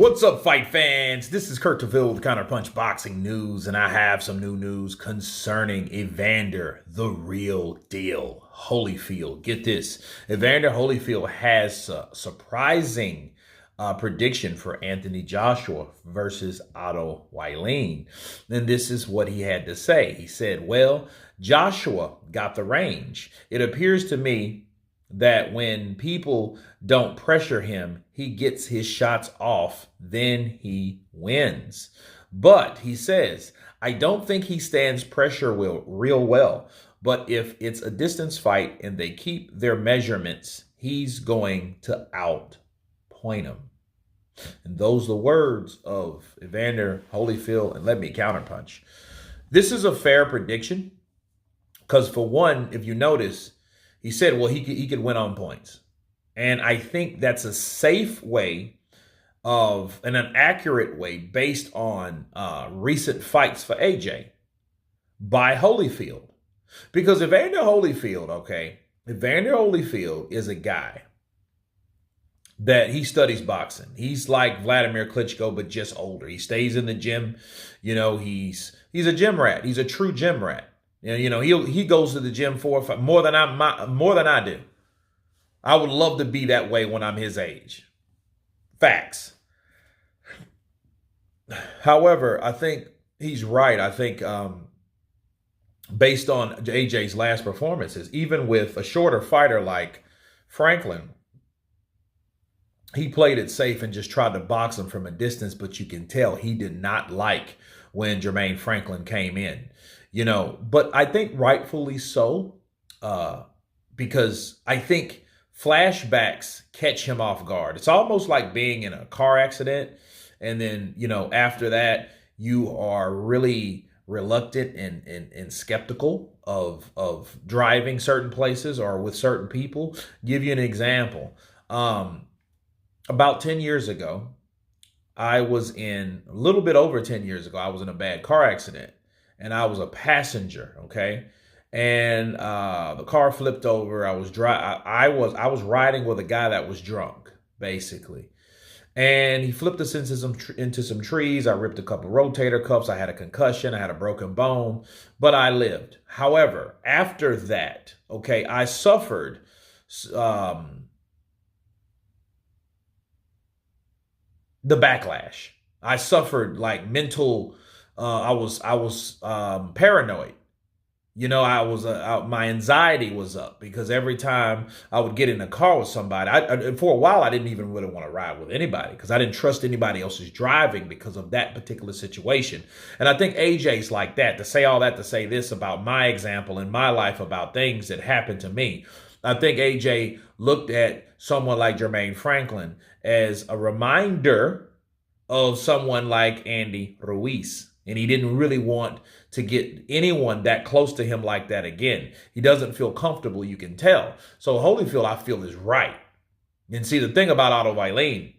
What's up, fight fans? This is Kurt DeVille with Counterpunch Boxing News, and I have some new news concerning Evander, the real deal, Holyfield. Get this. Evander Holyfield has a surprising prediction for Anthony Joshua versus Otto Wallin. And this is what he had to say. He said, well, Joshua got the range. It appears to me that when people don't pressure him, he gets his shots off, then he wins. But he says, I don't think he stands pressure real well. But if it's a distance fight and they keep their measurements, he's going to outpoint him. And those are the words of Evander Holyfield, and let me counterpunch. This is a fair prediction because, for one, if you notice, he said, well, he could win on points. And I think that's a safe way and an accurate way based on recent fights for AJ by Holyfield. Because Evander Holyfield is a guy that he studies boxing. He's like Vladimir Klitschko, but just older. He stays in the gym. You know, he's a gym rat. He's a true gym rat. You know, he goes to the gym 4 or 5 more than I do. I would love to be that way when I'm his age. Facts. However, I think he's right. I think based on AJ's last performances, even with a shorter fighter like Franklin, he played it safe and just tried to box him from a distance, but you can tell he did not like when Jermaine Franklin came in. You know, but I think rightfully so, because I think flashbacks catch him off guard. It's almost like being in a car accident, and then, you know, after that, you are really reluctant and skeptical of driving certain places or with certain people. Give you an example. About 10 years ago, a little bit over 10 years ago, I was in a bad car accident. And I was a passenger, okay? And the car flipped over. I was riding with a guy that was drunk, basically. And he flipped us into some trees. I ripped a couple rotator cuffs. I had a concussion. I had a broken bone, but I lived. However, after that, okay, I suffered the backlash. I suffered like mental. I was paranoid. You know, my anxiety was up because every time I would get in a car with somebody, for a while, I didn't even really want to ride with anybody because I didn't trust anybody else's driving because of that particular situation. And I think AJ's like that. To say all that, to say this about my example in my life about things that happened to me. I think AJ looked at someone like Jermaine Franklin as a reminder of someone like Andy Ruiz. And he didn't really want to get anyone that close to him like that again. He doesn't feel comfortable, you can tell. So Holyfield, I feel, is right. And see, the thing about Otto Wallin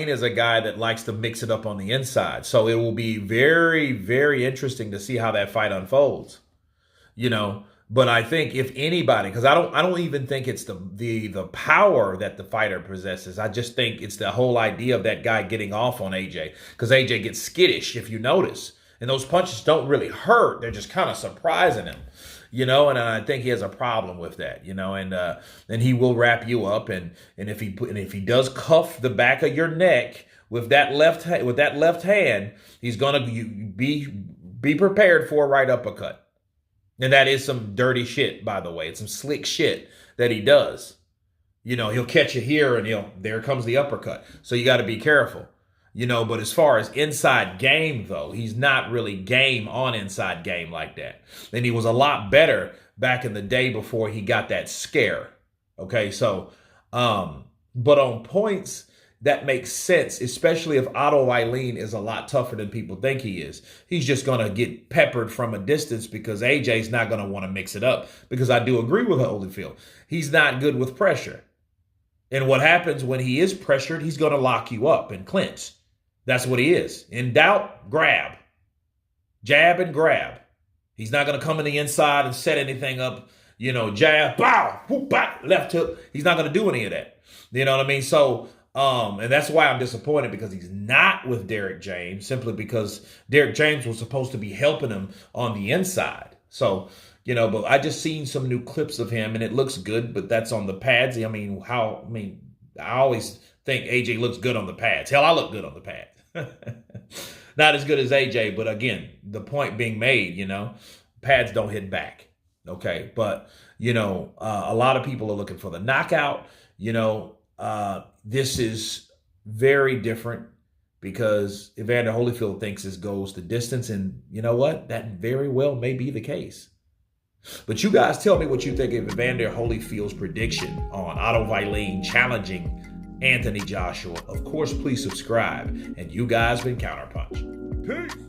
is a guy that likes to mix it up on the inside. So it will be very, very interesting to see how that fight unfolds. You know, but I think if anybody, because I don't even think it's the power that the fighter possesses. I just think it's the whole idea of that guy getting off on AJ, because AJ gets skittish, if you notice, and those punches don't really hurt. They're just kind of surprising him, you know. And I think he has a problem with that, you know. And he will wrap you up, and if he does cuff the back of your neck with that left hand, he's gonna be prepared for a right uppercut. And that is some dirty shit, by the way. It's some slick shit that he does. You know, he'll catch you here and there comes the uppercut. So you got to be careful, you know. But as far as inside game, though, he's not really game on inside game like that. And he was a lot better back in the day before he got that scare. Okay, so, but on points, that makes sense, especially if Otto Wallin is a lot tougher than people think he is. He's just going to get peppered from a distance because AJ's not going to want to mix it up. Because I do agree with Holyfield. He's not good with pressure. And what happens when he is pressured, he's going to lock you up and clinch. That's what he is. In doubt, grab. Jab and grab. He's not going to come in the inside and set anything up, you know, jab, bow, whoop, bow, left hook. He's not going to do any of that. You know what I mean? So And that's why I'm disappointed, because he's not with Derek James, simply because Derek James was supposed to be helping him on the inside. So, but I just seen some new clips of him and it looks good, but that's on the pads. I always think AJ looks good on the pads. Hell, I look good on the pads. Not as good as AJ, but again, the point being made, pads don't hit back. Okay. But, a lot of people are looking for the knockout. This is very different, because Evander Holyfield thinks this goes the distance. And you know what? That very well may be the case. But you guys tell me what you think of Evander Holyfield's prediction on Otto Wallin challenging Anthony Joshua. Of course, please subscribe. And you guys been Counterpunch. Peace.